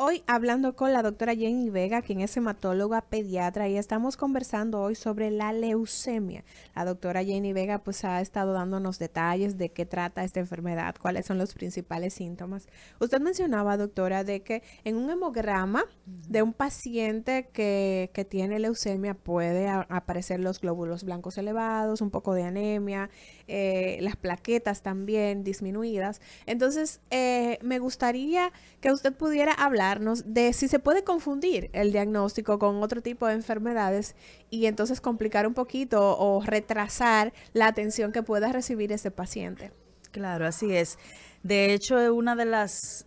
hoy hablando con la doctora Jenny Vega, quien es hematóloga pediatra, y estamos conversando hoy sobre la leucemia. La doctora Jenny Vega pues ha estado dándonos detalles de qué trata esta enfermedad, cuáles son los principales síntomas. Usted mencionaba, doctora, de que en un hemograma de un paciente que tiene leucemia puede aparecer los glóbulos blancos elevados, un poco de anemia, las plaquetas también disminuidas. Entonces, me gustaría que usted pudiera hablarnos de si se puede confundir el diagnóstico con otro tipo de enfermedades y entonces complicar un poquito o retrasar la atención que pueda recibir ese paciente. Claro, así es. De hecho, una de las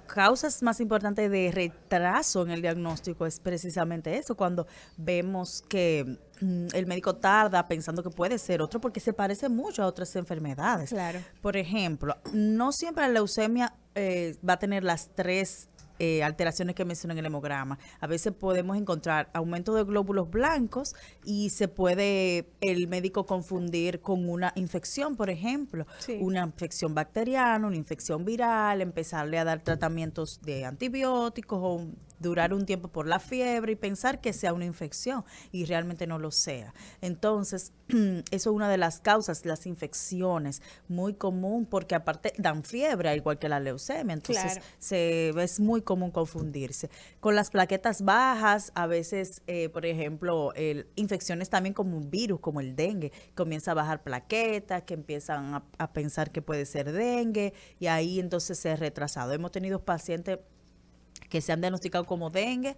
causas más importantes de retraso en el diagnóstico es precisamente eso, cuando vemos que el médico tarda pensando que puede ser otro porque se parece mucho a otras enfermedades. Claro. Por ejemplo, no siempre la leucemia va a tener las tres alteraciones que mencioné en el hemograma. A veces podemos encontrar aumento de glóbulos blancos y se puede el médico confundir con una infección, por ejemplo, Sí. una infección bacteriana, una infección viral, empezarle a dar tratamientos de antibióticos o durar un tiempo por la fiebre y pensar que sea una infección y realmente no lo sea. Entonces, eso es una de las causas, las infecciones, muy común porque aparte dan fiebre, al igual que la leucemia, entonces Claro. es muy común confundirse. Con las plaquetas bajas, a veces, por ejemplo, infecciones también como un virus, como el dengue, comienza a bajar plaquetas, que empiezan a pensar que puede ser dengue y ahí entonces se ha retrasado. Hemos tenido pacientes que se han diagnosticado como dengue,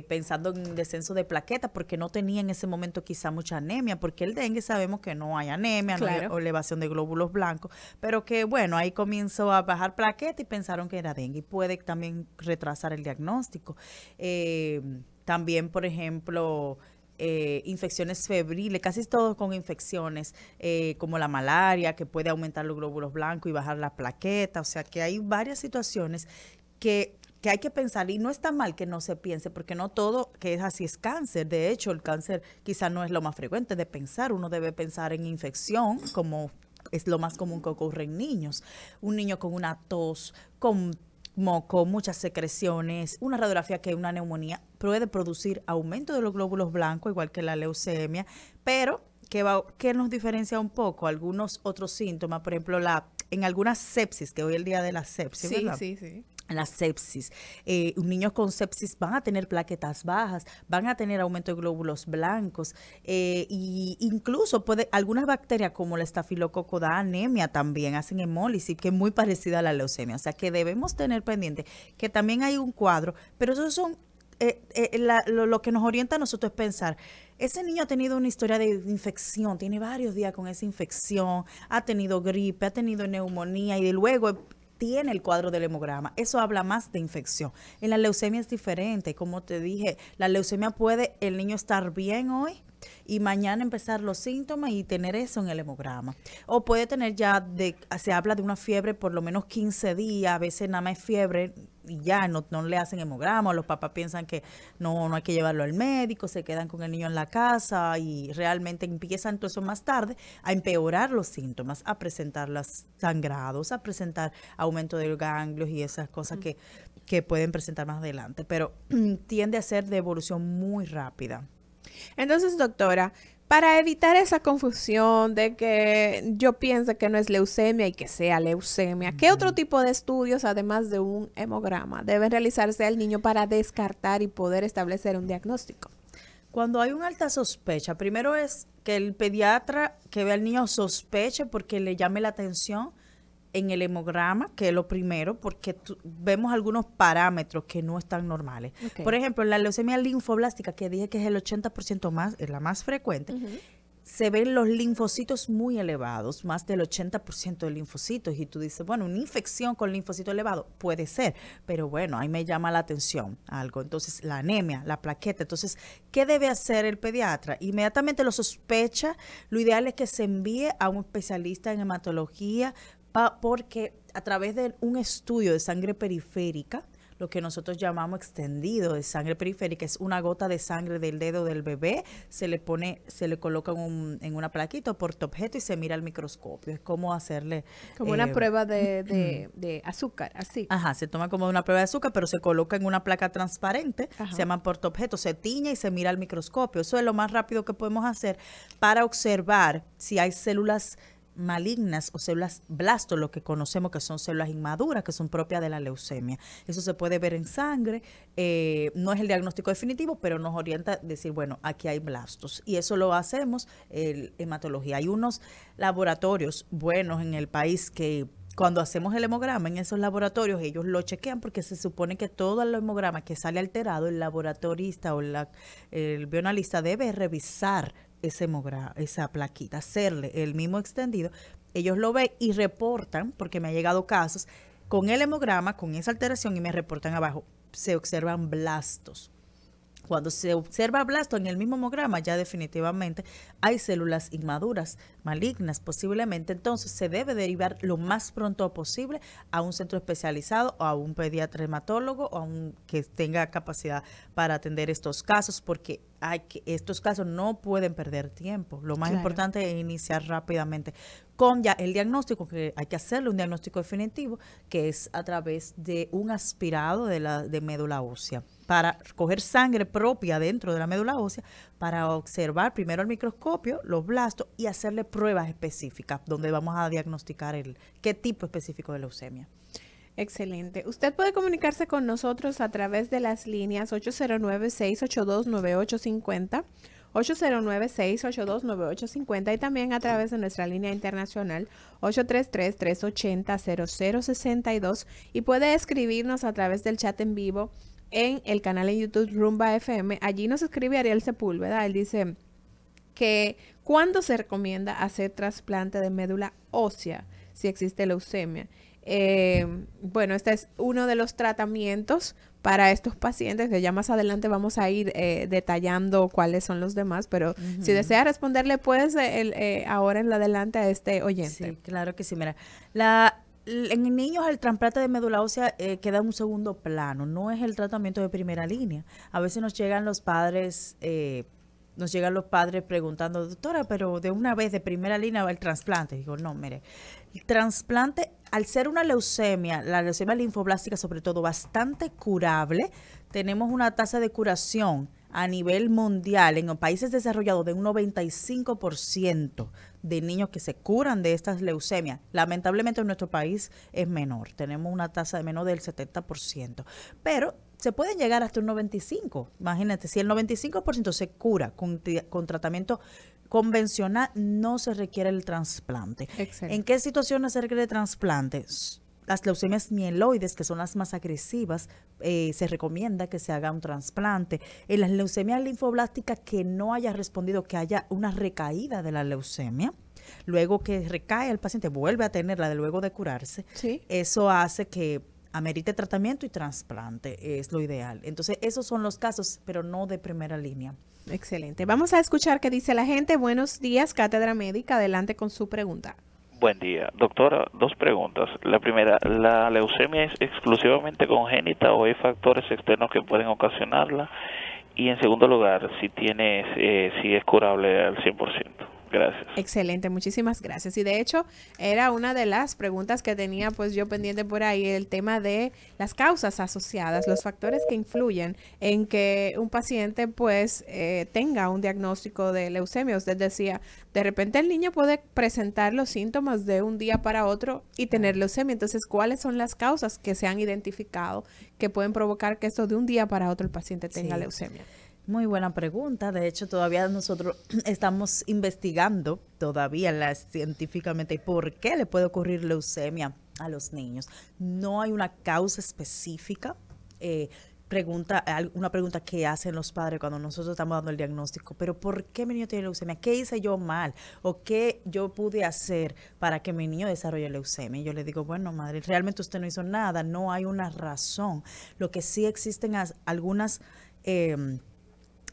pensando en descenso de plaquetas, porque no tenía en ese momento quizá mucha anemia, porque el dengue sabemos que no hay anemia, Claro. no hay elevación de glóbulos blancos, pero que bueno, ahí comenzó a bajar plaquetas y pensaron que era dengue y puede también retrasar el diagnóstico. También, por ejemplo, infecciones febriles, casi todos con infecciones como la malaria, que puede aumentar los glóbulos blancos y bajar la plaqueta, o sea que hay varias situaciones que hay que pensar, y no está mal que no se piense, porque no todo que es así es cáncer. De hecho, el cáncer quizá no es lo más frecuente de pensar. Uno debe pensar en infección, como es lo más común que ocurre en niños. Un niño con una tos, con moco, muchas secreciones, una radiografía que una neumonía puede producir aumento de los glóbulos blancos, igual que la leucemia, pero que nos diferencia un poco algunos otros síntomas, por ejemplo, en algunas sepsis, que hoy es el día de la sepsis, Sí, ¿verdad? sí, sí. La sepsis. Niños con sepsis van a tener plaquetas bajas, van a tener aumento de glóbulos blancos, y incluso algunas bacterias como la estafilococo da anemia también, hacen hemólisis, que es muy parecida a la leucemia. O sea que debemos tener pendiente que también hay un cuadro, pero esos son lo que nos orienta a nosotros es pensar, ese niño ha tenido una historia de infección, tiene varios días con esa infección, ha tenido gripe, ha tenido neumonía y de luego tiene el cuadro del hemograma. Eso habla más de infección. En la leucemia es diferente. Como te dije, la leucemia puede el niño estar bien hoy y mañana empezar los síntomas y tener eso en el hemograma. O puede tener se habla de una fiebre por lo menos 15 días, a veces nada más es fiebre y ya no le hacen hemograma, o los papás piensan que no hay que llevarlo al médico, se quedan con el niño en la casa y realmente empiezan entonces más tarde a empeorar los síntomas, a presentar los sangrados, a presentar aumento de ganglios y esas cosas que pueden presentar más adelante, pero tiende a ser de evolución muy rápida. Entonces, doctora, para evitar esa confusión de que yo piense que no es leucemia y que sea leucemia, ¿qué otro tipo de estudios, además de un hemograma, deben realizarse al niño para descartar y poder establecer un diagnóstico? Cuando hay una alta sospecha, primero es que el pediatra que ve al niño sospeche porque le llame la atención en el hemograma, que es lo primero, porque vemos algunos parámetros que no están normales. Okay. Por ejemplo, la leucemia linfoblástica, que dije que es el 80% más, es la más frecuente, se ven los linfocitos muy elevados, más del 80% de linfocitos, y tú dices, bueno, una infección con linfocito elevado puede ser, pero bueno, ahí me llama la atención algo. Entonces, la anemia, la plaqueta. Entonces, ¿qué debe hacer el pediatra? Inmediatamente lo sospecha, lo ideal es que se envíe a un especialista en hematología, porque a través de un estudio de sangre periférica lo que nosotros llamamos extendido de sangre periférica. Es una gota de sangre del dedo del bebé, se le coloca en una plaquita o portaobjeto y se mira al microscopio. Es como hacerle... Como una prueba de azúcar, así. Ajá, se toma como una prueba de azúcar, pero se coloca en una placa transparente, Ajá. se llama portaobjeto, se tiñe y se mira al microscopio. Eso es lo más rápido que podemos hacer para observar si hay células malignas o células blastos, lo que conocemos que son células inmaduras, que son propias de la leucemia. Eso se puede ver en sangre, no es el diagnóstico definitivo, pero nos orienta a decir, bueno, aquí hay blastos. Y eso lo hacemos en hematología. Hay unos laboratorios buenos en el país que cuando hacemos el hemograma en esos laboratorios, ellos lo chequean porque se supone que todo el hemograma que sale alterado, el laboratorista o el bioanalista debe revisar ese hemograma, esa plaquita, hacerle el mismo extendido. Ellos lo ven y reportan, porque me ha llegado casos, con el hemograma, con esa alteración y me reportan abajo, se observan blastos. Cuando se observa blasto en el mismo hemograma, ya definitivamente hay células inmaduras, malignas posiblemente, entonces se debe derivar lo más pronto posible a un centro especializado o a un pediatra hematólogo o a un que tenga capacidad para atender estos casos, porque estos casos no pueden perder tiempo. Lo más importante es iniciar rápidamente con ya el diagnóstico, que hay que hacerle un diagnóstico definitivo, que es a través de un aspirado de médula ósea, para coger sangre propia dentro de la médula ósea, para observar primero al microscopio los blastos y hacerle pruebas específicas, donde vamos a diagnosticar qué tipo específico de leucemia. Excelente. Usted puede comunicarse con nosotros a través de las líneas 809-682-9850, 809-682-9850 y también a través de nuestra línea internacional 833-380-0062 y puede escribirnos a través del chat en vivo en el canal en YouTube Rumba FM. Allí nos escribe Ariel Sepúlveda. Él dice que ¿cuándo se recomienda hacer trasplante de médula ósea si existe leucemia? Bueno, este es uno de los tratamientos para estos pacientes, que ya más adelante vamos a ir detallando cuáles son los demás, pero si desea responderle, pues ahora en lo adelante a este oyente. Sí, claro que sí. Mira, en niños el trasplante de médula ósea queda en un segundo plano, no es el tratamiento de primera línea. A veces nos llegan los padres preguntando, doctora, pero de una vez de primera línea va el trasplante. Digo, no, mire, el trasplante, al ser una leucemia, la leucemia linfoblástica sobre todo, bastante curable, tenemos una tasa de curación a nivel mundial en los países desarrollados de un 95% de niños que se curan de estas leucemias. Lamentablemente en nuestro país es menor, tenemos una tasa de menos del 70%, pero se pueden llegar hasta un 95%. Imagínate, si el 95% se cura con tratamiento convencional, no se requiere el trasplante. Excelente. ¿En qué situaciones se requiere el trasplante? Las leucemias mieloides, que son las más agresivas, se recomienda que se haga un trasplante. En las leucemias linfoblásticas que no haya respondido, que haya una recaída de la leucemia, luego que recae el paciente, vuelve a tenerla de luego de curarse, Sí. eso hace que amerite tratamiento y trasplante, es lo ideal. Entonces, esos son los casos, pero no de primera línea. Excelente. Vamos a escuchar qué dice la gente. Buenos días, Cátedra Médica. Adelante con su pregunta. Buen día. Doctora, dos preguntas. La primera, ¿la leucemia es exclusivamente congénita o hay factores externos que pueden ocasionarla? Y en segundo lugar, si es curable al 100%. Gracias. Excelente, muchísimas gracias. Y de hecho, era una de las preguntas que tenía pues yo pendiente por ahí, el tema de las causas asociadas, los factores que influyen en que un paciente pues tenga un diagnóstico de leucemia. Usted decía, de repente el niño puede presentar los síntomas de un día para otro y tener leucemia. Entonces, ¿cuáles son las causas que se han identificado que pueden provocar que esto de un día para otro el paciente tenga leucemia? Muy buena pregunta. De hecho, todavía nosotros estamos investigando científicamente por qué le puede ocurrir leucemia a los niños. No hay una causa específica. Una pregunta que hacen los padres cuando nosotros estamos dando el diagnóstico, pero ¿por qué mi niño tiene leucemia? ¿Qué hice yo mal? ¿O qué yo pude hacer para que mi niño desarrolle leucemia? Y yo le digo, bueno, madre, realmente usted no hizo nada, no hay una razón. Lo que sí existen algunas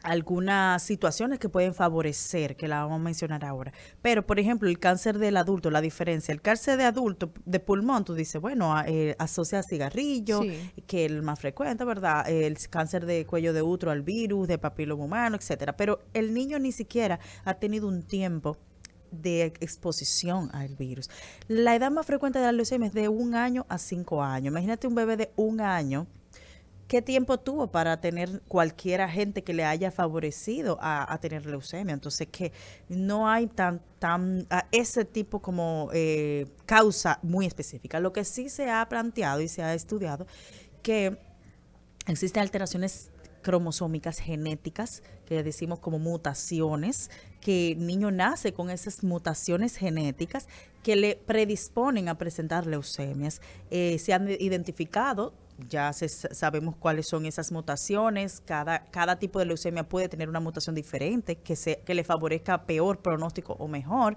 algunas situaciones que pueden favorecer, que la vamos a mencionar ahora. Pero, por ejemplo, el cáncer del adulto, la diferencia, el cáncer de adulto de pulmón, tú dices, bueno, asocia a cigarrillo, Sí. que es el más frecuente, ¿verdad? El cáncer de cuello de útero al virus, de papiloma humano, etcétera. Pero el niño ni siquiera ha tenido un tiempo de exposición al virus. La edad más frecuente de la leucemia es de 1 año a 5 años. Imagínate un bebé de 1 año. ¿Qué tiempo tuvo para tener cualquier agente que le haya favorecido a tener leucemia? Entonces, que no hay ese tipo como causa muy específica. Lo que sí se ha planteado y se ha estudiado, que existen alteraciones cromosómicas genéticas, que decimos como mutaciones, que el niño nace con esas mutaciones genéticas que le predisponen a presentar leucemias. Se han identificado, ya sabemos cuáles son esas mutaciones. Cada tipo de leucemia puede tener una mutación diferente que le favorezca peor pronóstico o mejor.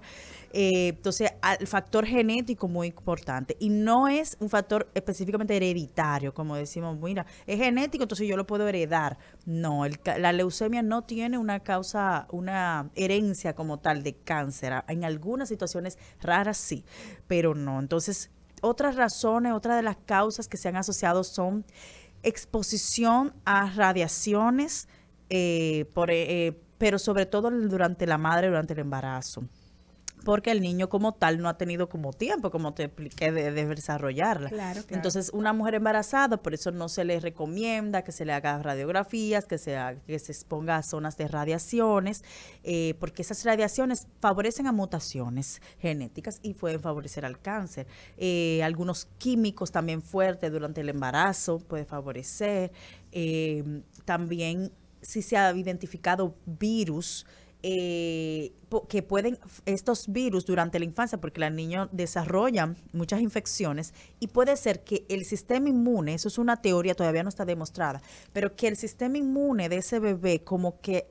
Entonces, el factor genético muy importante. Y no es un factor específicamente hereditario, como decimos, mira, es genético, entonces yo lo puedo heredar. No, la leucemia no tiene una causa, una herencia como tal de cáncer. En algunas situaciones raras sí, pero no. Entonces, otras razones, otras de las causas que se han asociado son exposición a radiaciones, pero sobre todo durante la madre, durante el embarazo. Porque el niño como tal no ha tenido como tiempo, como te expliqué, de desarrollarla. Claro. Entonces, una mujer embarazada, por eso no se le recomienda que se le haga radiografías, que se exponga a zonas de radiaciones, porque esas radiaciones favorecen a mutaciones genéticas y pueden favorecer al cáncer. Algunos químicos también fuertes durante el embarazo puede favorecer. También, si se ha identificado virus, que pueden, estos virus durante la infancia, porque los niños desarrollan muchas infecciones y puede ser que el sistema inmune, eso es una teoría, todavía no está demostrada, pero que el sistema inmune de ese bebé como que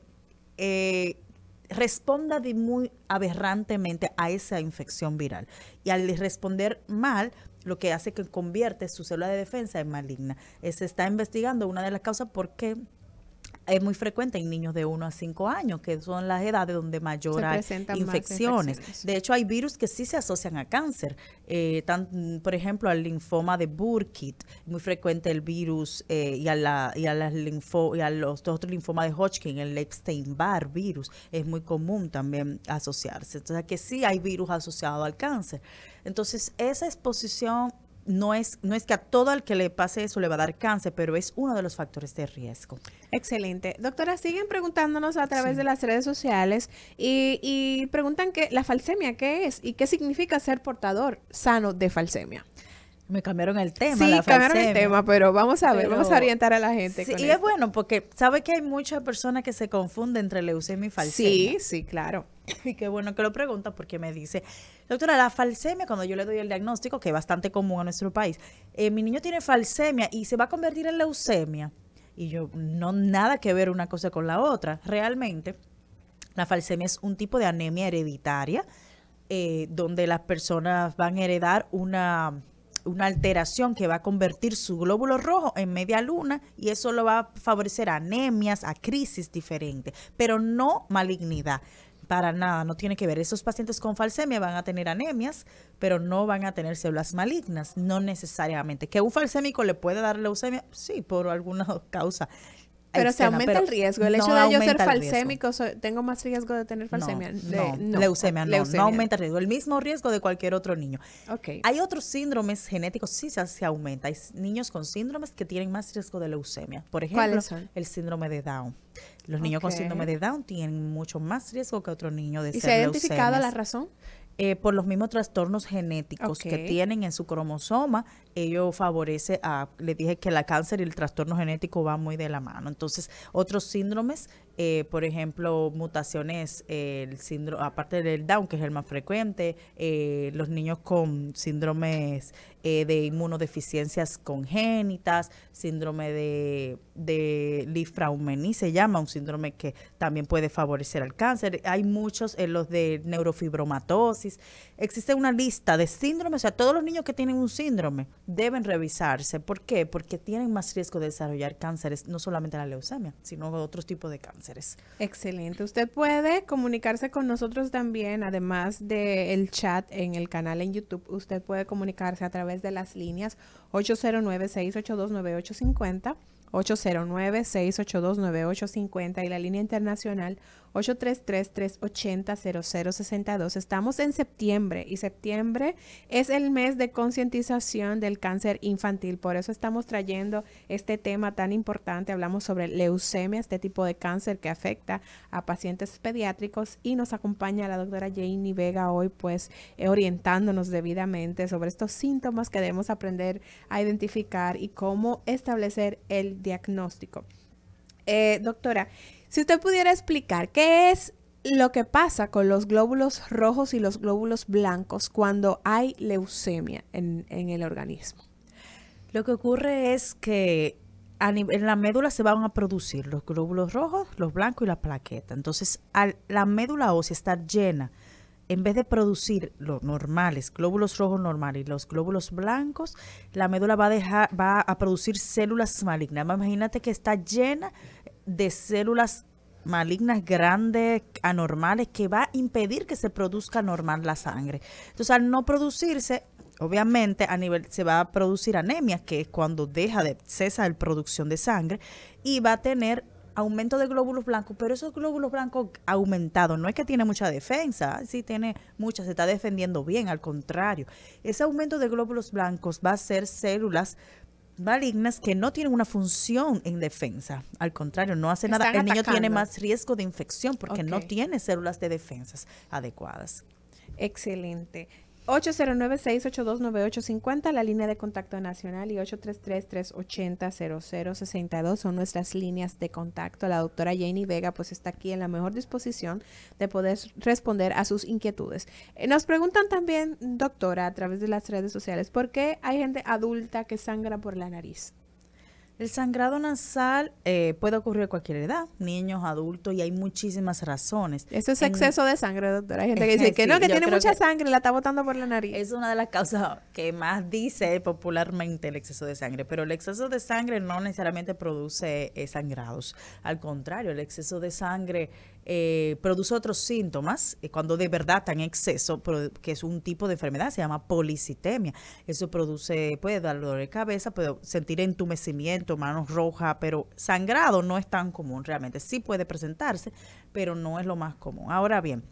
responda de muy aberrantemente a esa infección viral. Y al responder mal, lo que hace que convierte su célula de defensa en maligna. Se está investigando una de las causas por qué es muy frecuente en niños de 1 a 5 años, que son las edades donde mayor hay infecciones. De hecho, hay virus que sí se asocian a cáncer. Por ejemplo, al linfoma de Burkitt, muy frecuente el virus, y a los otros linfomas de Hodgkin, el Epstein-Barr virus, es muy común también asociarse. Entonces, que sí hay virus asociado al cáncer. Entonces, esa exposición no es que a todo el que le pase eso le va a dar cáncer, pero es uno de los factores de riesgo. Excelente. Doctora, siguen preguntándonos a través de las redes sociales y preguntan que la falsemia, ¿qué es? ¿Y qué significa ser portador sano de falsemia? Me cambiaron el tema. Sí, cambiaron el tema, pero vamos a ver, vamos a orientar a la gente. Sí, y es bueno porque sabe que hay muchas personas que se confunden entre leucemia y falsemia. Sí, claro. Y qué bueno que lo pregunta porque me dice, doctora, la falsemia, cuando yo le doy el diagnóstico, que es bastante común en nuestro país, mi niño tiene falsemia y se va a convertir en leucemia. Y yo, no, nada que ver una cosa con la otra. Realmente, la falsemia es un tipo de anemia hereditaria, donde las personas van a heredar una alteración que va a convertir su glóbulo rojo en media luna y eso lo va a favorecer a anemias, a crisis diferentes, pero no malignidad. Para nada, no tiene que ver. Esos pacientes con falsemia van a tener anemias, pero no van a tener células malignas, no necesariamente. ¿Que un falsémico le puede dar leucemia? Sí, por alguna causa. Pero se aumenta el riesgo. El hecho de yo ser falsémico, tengo más riesgo de tener falsemia. Leucemia no aumenta el riesgo. El mismo riesgo de cualquier otro niño. Okay. Hay otros síndromes genéticos, sí se aumenta. Hay niños con síndromes que tienen más riesgo de leucemia. Por ejemplo, el síndrome de Down. Los niños con síndrome de Down tienen mucho más riesgo que otro niño de ser leucemia. ¿Y se ha identificado la razón? Por los mismos trastornos genéticos que tienen en su cromosoma, ello favorece le dije que la cáncer y el trastorno genético van muy de la mano. Entonces, otros síndromes, por ejemplo, mutaciones, el síndrome, aparte del Down, que es el más frecuente, los niños con síndromes de inmunodeficiencias congénitas, síndrome de Li-Fraumeni se llama, un síndrome que también puede favorecer al cáncer. Hay muchos, los de neurofibromatosis. Existe una lista de síndromes, o sea, todos los niños que tienen un síndrome deben revisarse. ¿Por qué? Porque tienen más riesgo de desarrollar cánceres, no solamente la leucemia, sino otros tipos de cáncer. cánceres. Excelente. Usted puede comunicarse con nosotros también, además del chat en el canal en YouTube. Usted puede comunicarse a través de las líneas 809-682-9850, 809-682-9850 y la línea internacional 833-380-0062. Estamos en septiembre y septiembre es el mes de concientización del cáncer infantil. Por eso estamos trayendo este tema tan importante. Hablamos sobre leucemia, este tipo de cáncer que afecta a pacientes pediátricos, y nos acompaña la doctora Janie Vega hoy, pues orientándonos debidamente sobre estos síntomas que debemos aprender a identificar y cómo establecer el diagnóstico. Doctora, si usted pudiera explicar qué es lo que pasa con los glóbulos rojos y los glóbulos blancos cuando hay leucemia en el organismo. Lo que ocurre es que en la médula se van a producir los glóbulos rojos, los blancos y la plaqueta. Entonces, la médula ósea estar llena, en vez de producir los normales, glóbulos rojos normales y los glóbulos blancos, la médula va a producir células malignas. Imagínate que está llena de células malignas grandes, anormales, que va a impedir que se produzca normal la sangre. Entonces, al no producirse, obviamente se va a producir anemia, que es cuando cesa la producción de sangre, y va a tener aumento de glóbulos blancos, pero esos glóbulos blancos aumentados, no es que tiene mucha defensa, sí tiene mucha, se está defendiendo bien, al contrario. Ese aumento de glóbulos blancos va a ser células malignas que no tienen una función en defensa, al contrario, no hace nada. El niño tiene más riesgo de infección porque no tiene células de defensas adecuadas. Excelente. 809-682-9850, la línea de contacto nacional, y 833-380-0062 son nuestras líneas de contacto. La doctora Janie Vega pues está aquí en la mejor disposición de poder responder a sus inquietudes. Nos preguntan también, doctora, a través de las redes sociales, ¿por qué hay gente adulta que sangra por la nariz? El sangrado nasal puede ocurrir a cualquier edad, niños, adultos, y hay muchísimas razones. Eso es exceso de sangre, doctora. Hay gente que dice que no, que tiene mucha sangre y la está botando por la nariz. Es una de las causas que más dice popularmente el exceso de sangre, pero el exceso de sangre no necesariamente produce sangrados. Al contrario, el exceso de sangre produce otros síntomas cuando de verdad está en exceso, que es un tipo de enfermedad, se llama policitemia. Eso puede dar dolor de cabeza, puede sentir entumecimiento, manos rojas, pero sangrado no es tan común realmente. Sí puede presentarse, pero no es lo más común. Ahora bien,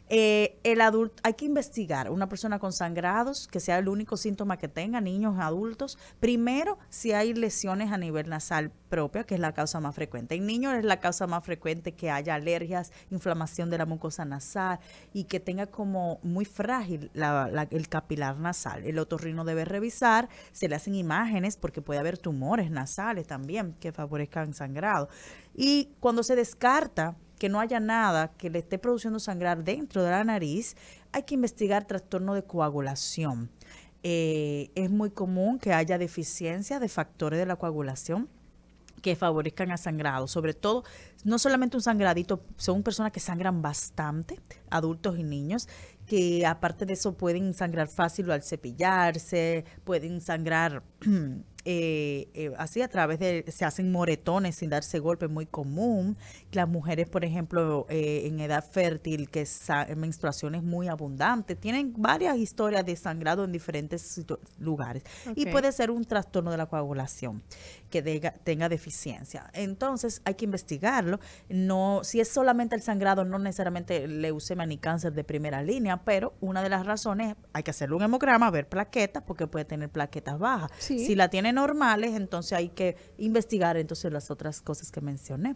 el adulto, hay que investigar una persona con sangrados, que sea el único síntoma que tenga, niños, adultos. Primero, si hay lesiones a nivel nasal propia, que es la causa más frecuente. En niños es la causa más frecuente que haya alergias, inflamación de la mucosa nasal y que tenga como muy frágil el capilar nasal. El otorrino debe revisar, se le hacen imágenes porque puede haber tumores nasales también que favorezcan sangrado. Y cuando se descarta que no haya nada que le esté produciendo sangrar dentro de la nariz, hay que investigar trastorno de coagulación. Es muy común que haya deficiencia de factores de la coagulación que favorezcan a sangrado, sobre todo, no solamente un sangradito, son personas que sangran bastante, adultos y niños, que aparte de eso pueden sangrar fácil al cepillarse, pueden sangrar así a través se hacen moretones sin darse golpe, muy común. Las mujeres, por ejemplo, en edad fértil, que menstruaciones muy abundantes, tienen varias historias de sangrado en diferentes lugares. Y puede ser un trastorno de la coagulación que tenga deficiencia. Entonces hay que investigarlo. No, si es solamente el sangrado, no necesariamente leucemia ni cáncer de primera línea, pero una de las razones, hay que hacerle un hemograma, ver plaquetas, porque puede tener plaquetas bajas. Sí. Si la tiene normales, entonces hay que investigar entonces las otras cosas que mencioné.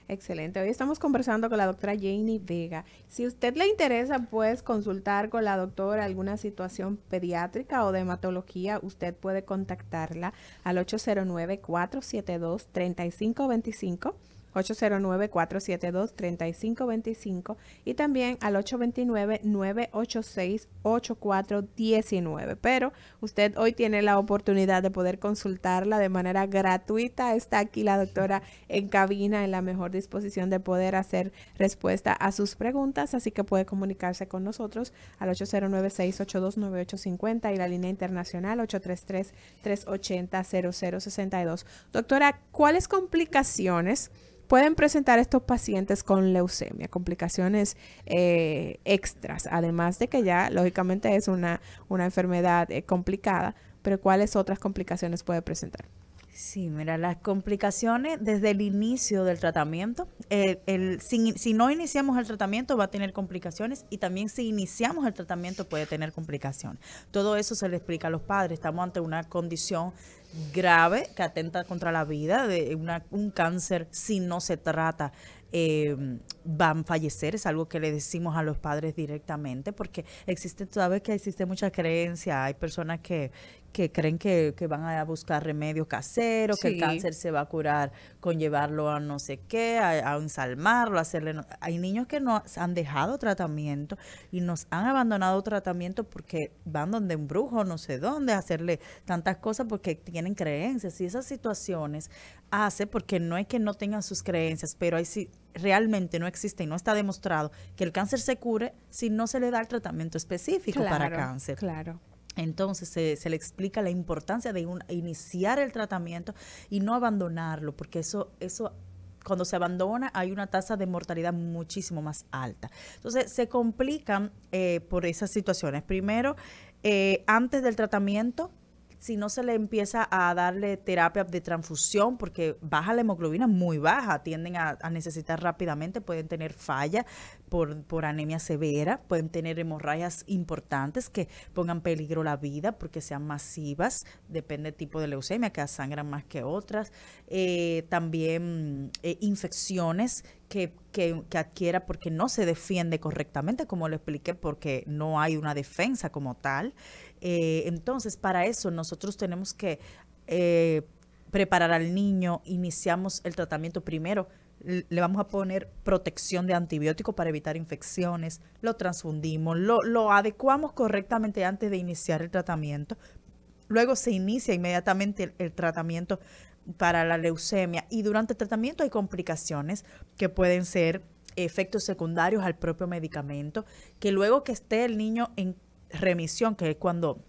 Excelente. Hoy estamos conversando con la doctora Janie Vega. Si a usted le interesa, pues, consultar con la doctora alguna situación pediátrica o de hematología, usted puede contactarla al 809-472-3525. 809-472-3525 y también al 829-986-8419. Pero usted hoy tiene la oportunidad de poder consultarla de manera gratuita. Está aquí la doctora en cabina en la mejor disposición de poder hacer respuesta a sus preguntas, así que puede comunicarse con nosotros al 809-682-9850 y la línea internacional 833-380-0062. Doctora, ¿cuáles complicaciones pueden presentar estos pacientes con leucemia, complicaciones extras, además de que ya lógicamente es una enfermedad complicada, pero ¿cuáles otras complicaciones puede presentar? Sí, mira, las complicaciones desde el inicio del tratamiento, si no iniciamos el tratamiento va a tener complicaciones, y también si iniciamos el tratamiento puede tener complicaciones. Todo eso se le explica a los padres. Estamos ante una condición grave que atenta contra la vida, de un cáncer. Si no se trata, van a fallecer. Es algo que le decimos a los padres directamente, porque sabes que existe mucha creencia. Hay personas que creen que van a buscar remedios caseros, que el cáncer se va a curar con llevarlo a no sé qué, a ensalmarlo, hay niños que nos han dejado tratamiento y nos han abandonado tratamiento porque van donde un brujo, no sé dónde, a hacerle tantas cosas porque tienen creencias. Y esas situaciones porque no es que no tengan sus creencias, pero realmente no existe y no está demostrado que el cáncer se cure si no se le da el tratamiento específico para cáncer. Claro. Entonces se le explica la importancia de iniciar el tratamiento y no abandonarlo, porque eso cuando se abandona hay una tasa de mortalidad muchísimo más alta. Entonces se complican por esas situaciones. Primero, antes del tratamiento, si no se le empieza a darle terapia de transfusión, porque baja la hemoglobina, muy baja, tienden a necesitar rápidamente, pueden tener falla por anemia severa, pueden tener hemorragias importantes que pongan en peligro la vida porque sean masivas, depende del tipo de leucemia, que sangran más que otras. También infecciones que adquiera porque no se defiende correctamente, como lo expliqué, porque no hay una defensa como tal. Entonces, para eso nosotros tenemos que preparar al niño. Iniciamos el tratamiento primero, le vamos a poner protección de antibióticos para evitar infecciones, lo transfundimos, lo adecuamos correctamente antes de iniciar el tratamiento. Luego se inicia inmediatamente el tratamiento para la leucemia, y durante el tratamiento hay complicaciones que pueden ser efectos secundarios al propio medicamento, que luego que esté el niño en remisión, que es cuando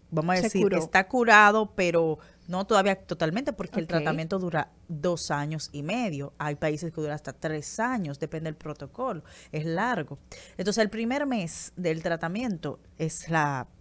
vamos a decir, está curado, pero no todavía totalmente, porque el tratamiento dura 2 años y medio. Hay países que duran hasta 3 años, depende del protocolo, es largo. Entonces, el primer mes del tratamiento es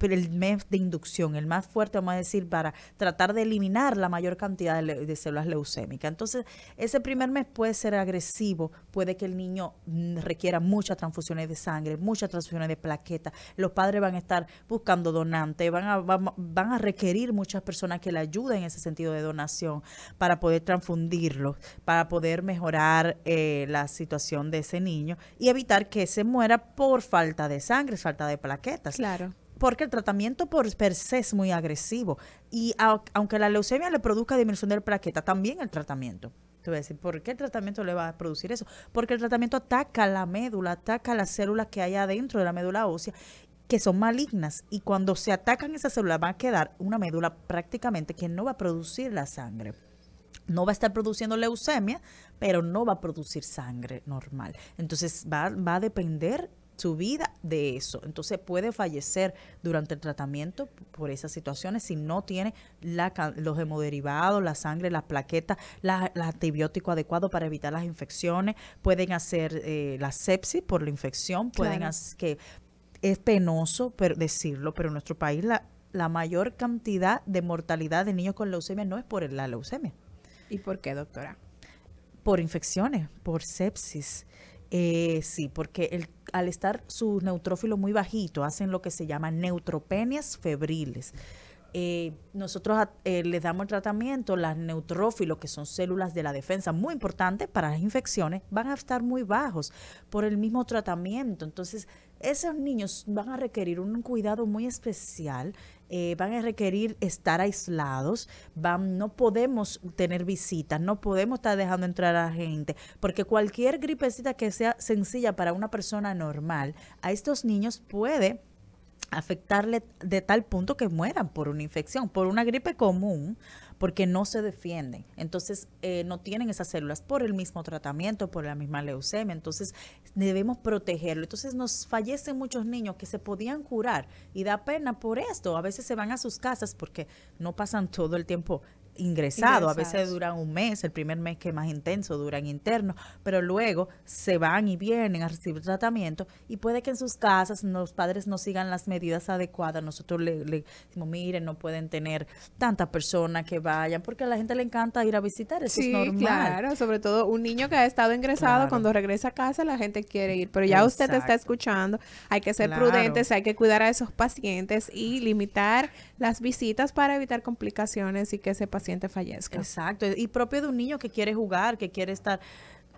el mes de inducción, el más fuerte, vamos a decir, para tratar de eliminar la mayor cantidad de células leucémicas. Entonces, ese primer mes puede ser agresivo, puede que el niño requiera muchas transfusiones de sangre, muchas transfusiones de plaquetas. Los padres van a estar buscando donantes, van a requerir muchas personas que le ayuden en ese sentido de donación para poder transfundirlo, para poder mejorar la situación de ese niño y evitar que se muera por falta de sangre, falta de plaquetas. Claro. Porque el tratamiento per se es muy agresivo, y aunque la leucemia le produzca disminución de plaqueta, también el tratamiento. Te voy a decir, ¿por qué el tratamiento le va a producir eso? Porque el tratamiento ataca la médula, ataca las células que hay adentro de la médula ósea, que son malignas, y cuando se atacan esas células va a quedar una médula prácticamente que no va a producir la sangre. No va a estar produciendo leucemia, pero no va a producir sangre normal. Entonces va a depender su vida de eso. Entonces puede fallecer durante el tratamiento por esas situaciones si no tiene los hemoderivados, la sangre, las plaquetas, el antibiótico adecuado para evitar las infecciones. Pueden hacer la sepsis por la infección, pueden hacer que es penoso decirlo, pero en nuestro país la mayor cantidad de mortalidad de niños con leucemia no es por la leucemia. ¿Y por qué, doctora? Por infecciones, por sepsis. Sí, porque al estar sus neutrófilos muy bajitos, hacen lo que se llama neutropenias febriles. Nosotros les damos el tratamiento, las neutrófilos, que son células de la defensa muy importantes para las infecciones, van a estar muy bajos por el mismo tratamiento. Entonces, esos niños van a requerir un cuidado muy especial, van a requerir estar aislados, no podemos tener visitas, no podemos estar dejando entrar a la gente, porque cualquier gripecita que sea sencilla para una persona normal, a estos niños puede afectarle de tal punto que mueran por una infección, por una gripe común, porque no se defienden. Entonces, no tienen esas células por el mismo tratamiento, por la misma leucemia. Entonces, debemos protegerlo. Entonces, nos fallecen muchos niños que se podían curar y da pena por esto. A veces se van a sus casas porque no pasan todo el tiempo ingresado. A veces duran un mes, el primer mes que es más intenso, duran internos, pero luego se van y vienen a recibir tratamiento y puede que en sus casas los padres no sigan las medidas adecuadas. Nosotros le decimos, miren, no pueden tener tantas personas que vayan, porque a la gente le encanta ir a visitar, eso es normal. Claro, sobre todo un niño que ha estado ingresado, cuando regresa a casa la gente quiere ir, pero ya usted está escuchando, hay que ser prudentes, hay que cuidar a esos pacientes y limitar las visitas para evitar complicaciones y que ese paciente fallezca. Exacto, y propio de un niño que quiere jugar, que quiere estar...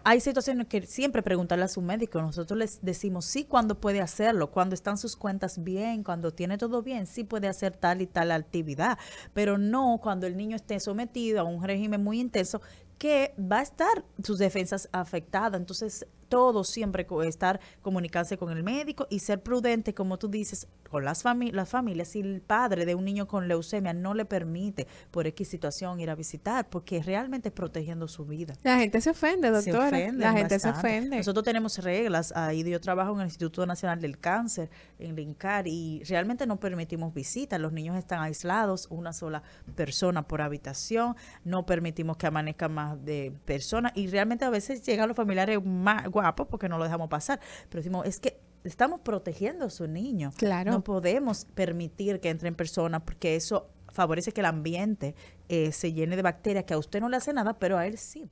Hay situaciones que siempre preguntarle a su médico, nosotros les decimos sí cuando puede hacerlo, cuando están sus cuentas bien, cuando tiene todo bien, sí puede hacer tal y tal actividad, pero no cuando el niño esté sometido a un régimen muy intenso que va a estar sus defensas afectadas. Entonces, todo siempre estar, comunicarse con el médico y ser prudente, como tú dices, con las familias. Si el padre de un niño con leucemia no le permite por X situación ir a visitar, porque realmente es protegiendo su vida. La gente se ofende, doctora. La gente se ofende. Nosotros tenemos reglas. Ahí yo trabajo en el Instituto Nacional del Cáncer, en el INCAR, y realmente no permitimos visitas. Los niños están aislados, una sola persona por habitación. No permitimos que amanezcan más de personas. Y realmente a veces llegan los familiares más guapos porque no lo dejamos pasar. Pero decimos, es que estamos protegiendo a su niño. Claro. No podemos permitir que entren personas porque eso favorece que el ambiente se llene de bacterias que a usted no le hace nada, pero a él sí.